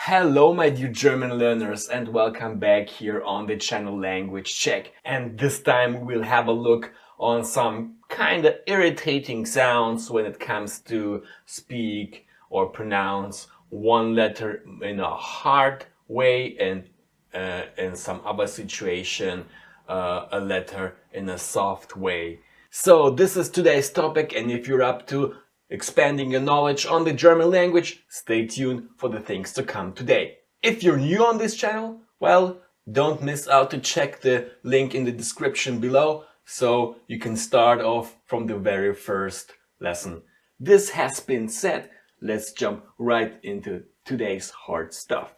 Hello my dear German learners and welcome back here on the channel Language Check. And this time we'll have a look on some kind of irritating sounds when it comes to speak or pronounce one letter in a hard way and in some other situation a letter in a soft way. So this is today's topic, and if you're up to expanding your knowledge on the German language, stay tuned for the things to come today. If you're new on this channel, well, don't miss out to check the link in the description below so you can start off from the very first lesson. This has been said, let's jump right into today's hard stuff.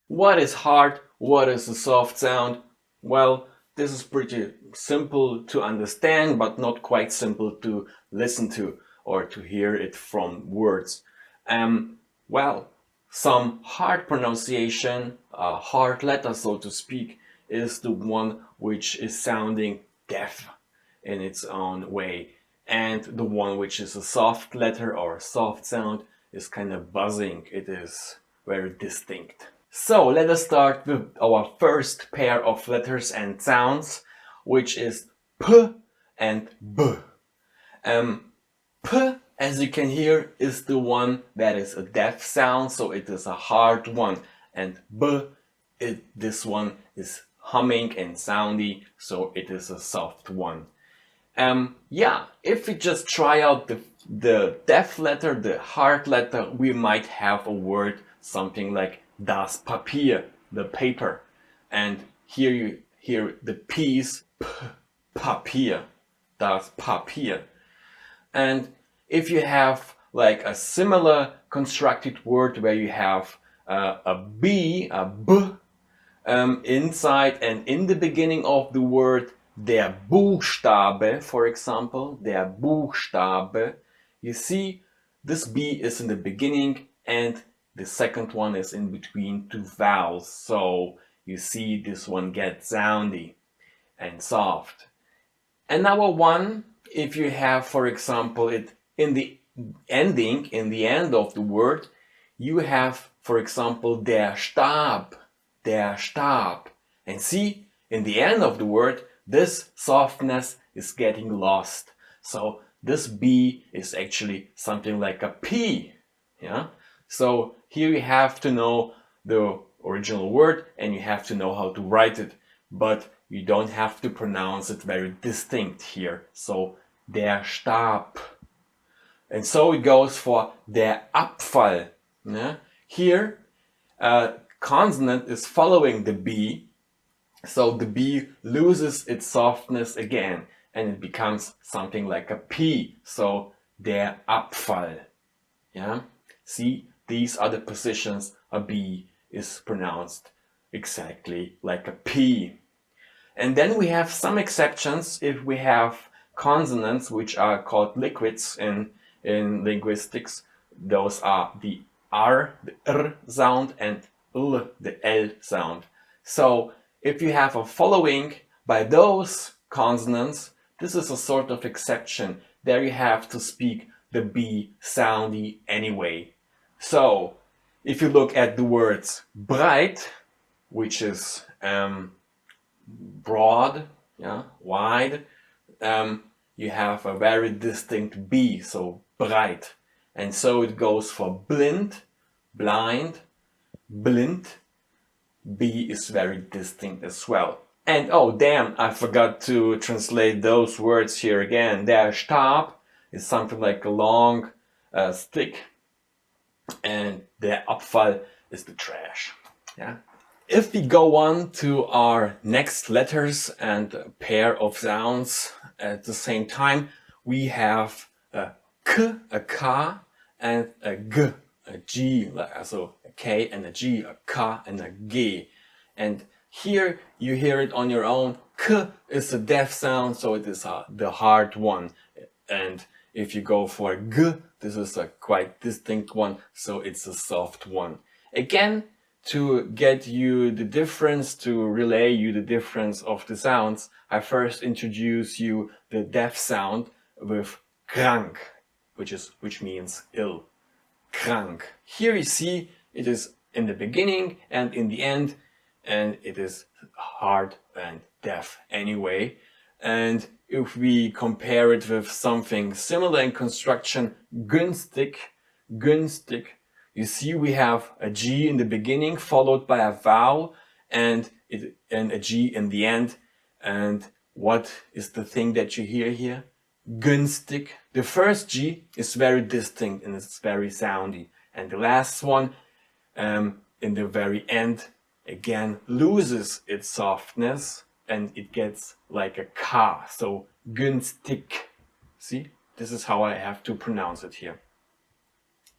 What is hard? What is a soft sound? Well, this is pretty simple to understand, but not quite simple to listen to or to hear it from words. Well, some hard pronunciation, a hard letter, so to speak, is the one which is sounding deaf in its own way. And the one which is a soft letter or a soft sound is kind of buzzing. It is very distinct. So let us start with our first pair of letters and sounds, which is P and B. P, as you can hear, is the one that is a deaf sound, so it is a hard one. And B, this one is humming and soundy, so it is a soft one. Yeah, if we just try out the deaf letter, the hard letter, we might have a word something like das Papier, the paper. And here you hear the P's, Papier, das Papier. And if you have like a similar constructed word where you have a B, inside and in the beginning of the word, der Buchstabe, for example, der Buchstabe, you see this B is in the beginning and the second one is in between two vowels, so you see this one gets soundy and soft. Another one, if you have, for example, it in the ending, in the end of the word, you have, for example, der Stab, der Stab. And see, in the end of the word, this softness is getting lost. So this B is actually something like a P, yeah? So here you have to know the original word and you have to know how to write it, but you don't have to pronounce it very distinct here. So der Stab. And so it goes for der Abfall. Yeah? Here, consonant is following the B, so the B loses its softness again and it becomes something like a P. So der Abfall. Yeah? See? These are the positions a B is pronounced exactly like a P. And then we have some exceptions if we have consonants which are called liquids in linguistics. Those are the R, the R sound, and L, the L sound. So if you have a following by those consonants, this is a sort of exception. There you have to speak the B soundy anyway. So, if you look at the words breit, which is broad, yeah, wide, you have a very distinct B, so breit. And so it goes for blind, blind, blind. B is very distinct as well. And oh damn, I forgot to translate those words here again. Der Stab is something like a long stick. And der Abfall is the trash. Yeah. If we go on to our next letters and a pair of sounds at the same time, we have a K, a K, and a G, a G, so a K and a G, a K and a G. And here you hear it on your own. K is a deaf sound, so it is the hard one. And if you go for G, this is a quite distinct one, so it's a soft one. Again, to get you the difference, to relay you the difference of the sounds, I first introduce you the deaf sound with krank. which means ill. Krank. Here you see it is in the beginning and in the end, and it is hard and deaf anyway. And if we compare it with something similar in construction, günstig, you see we have a G in the beginning followed by a vowel and a G in the end. And what is the thing that you hear here? Günstig. The first G is very distinct and it's very soundy. And the last one, in the very end, again loses its softness and it gets like a K. So günstig. See, this is how I have to pronounce it here.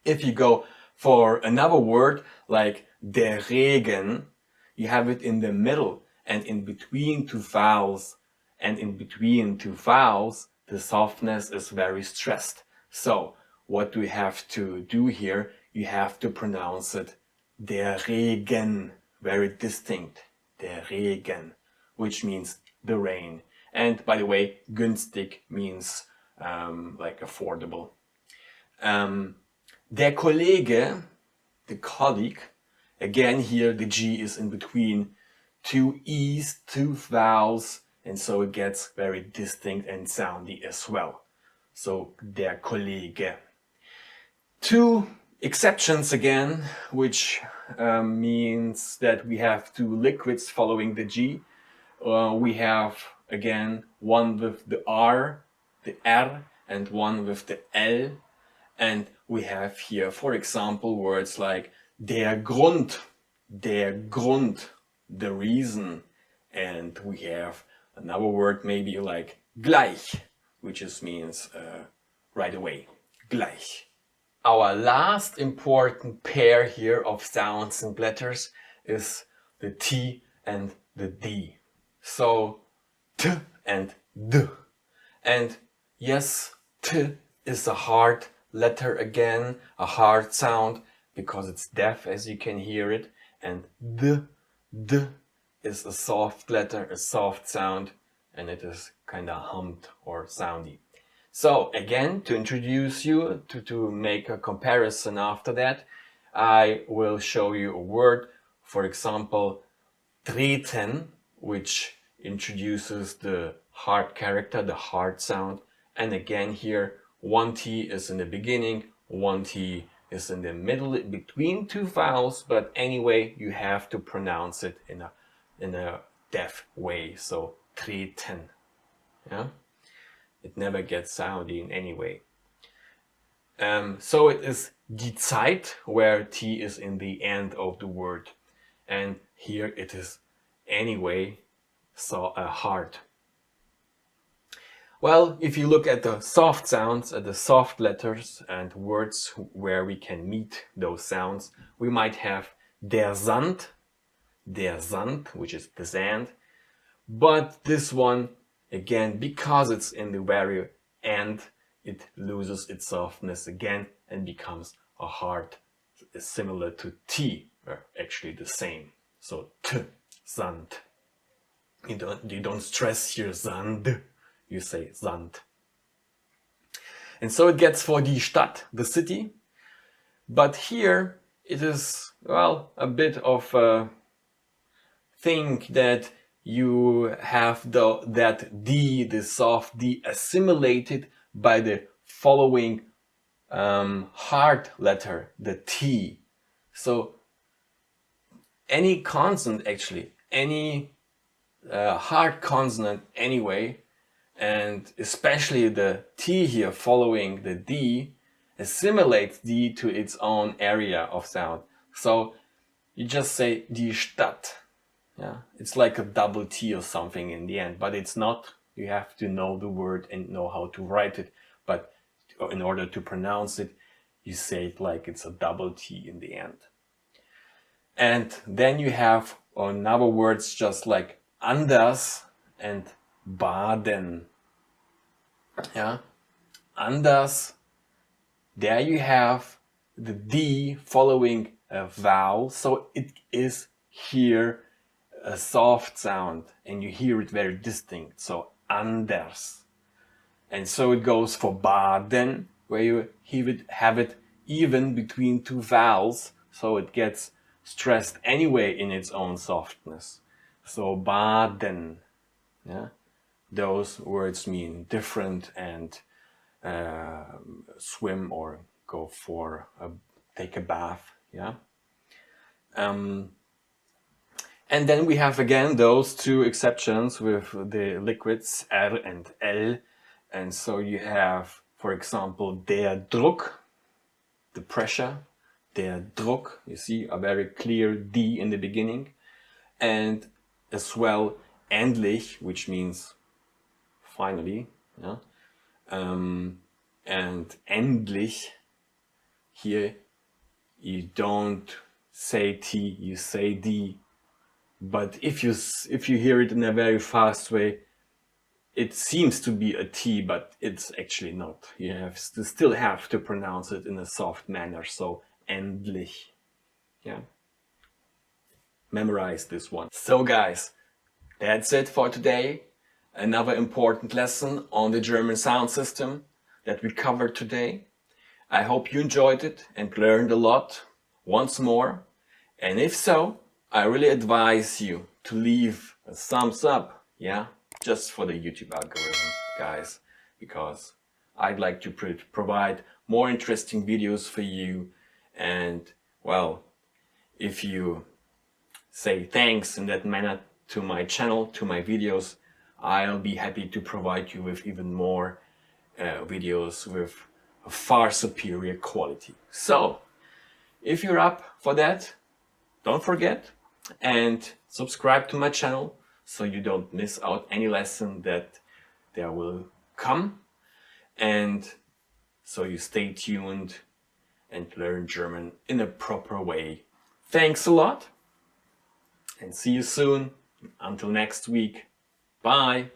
If you go for another word like der Regen, you have it in the middle and in between two vowels. And in between two vowels, the softness is very stressed. So what do we have to do here? You have to pronounce it der Regen, very distinct, der Regen, which means the rain. And by the way, günstig means like affordable. Der Kollege, the colleague, again here the G is in between two E's, two vowels, and so it gets very distinct and soundy as well. So der Kollege. Two exceptions again, which means that we have two liquids following the G. We have again one with the R, and one with the L. And we have here, for example, words like der Grund, the reason. And we have another word maybe like gleich, which just means right away, gleich. Our last important pair here of sounds and letters is the T and the D. So T and D. And yes, T is a hard letter again, a hard sound because it's deaf as you can hear it. And D is a soft letter, a soft sound, and it is kind of hummed or soundy. So again, to introduce you, to make a comparison after that, I will show you a word, for example, treten, which introduces the hard character, the hard sound. And again here, one T is in the beginning, one T is in the middle between two vowels, but anyway, you have to pronounce it in a deaf way. So treten. Yeah? It never gets soundy in any way. So it is die Zeit, where T is in the end of the word. And here it is anyway, so hard. Well, if you look at the soft sounds, at the soft letters and words where we can meet those sounds, we might have der Sand, which is the sand. But this one, again, because it's in the very end, it loses its softness again and becomes a hard, similar to T, or actually the same. So T, Sand. You don't stress here Sand. You say Sand. And so it gets for die Stadt, the city. But here it is, well, a bit of a thing that you have that D, the soft D, assimilated by the following hard letter, the T. So any consonant actually, any hard consonant anyway, and especially the T here following the D, assimilates D to its own area of sound. So you just say die Stadt. Yeah, it's like a double T or something in the end, but it's not. You have to know the word and know how to write it. But in order to pronounce it, you say it like it's a double T in the end. And then you have another words just like anders and baden. Yeah, anders. There you have the D following a vowel, so it is here a soft sound and you hear it very distinct. So anders. And so it goes for baden where you have it even between two vowels, so it gets stressed anyway in its own softness. So baden, yeah, those words mean different and swim or go for take a bath, yeah. And then we have again those two exceptions with the liquids R and L. And so you have, for example, der Druck, the pressure, der Druck, you see a very clear D in the beginning. And as well, endlich, which means finally, yeah. And endlich, here you don't say T, you say D. But if you hear it in a very fast way, it seems to be a T, but it's actually not. You still have to pronounce it in a soft manner. So endlich, yeah. Memorize this one. So guys, that's it for today. Another important lesson on the German sound system that we covered today. I hope you enjoyed it and learned a lot once more. And if so, I really advise you to leave a thumbs up, yeah, just for the YouTube algorithm, guys, because I'd like to provide more interesting videos for you. And well, if you say thanks in that manner to my channel, to my videos, I'll be happy to provide you with even more videos with a far superior quality. So, if you're up for that, don't forget and subscribe to my channel so you don't miss out any lesson that there will come, and so you stay tuned and learn German in a proper way. Thanks a lot and see you soon. Until next week. Bye.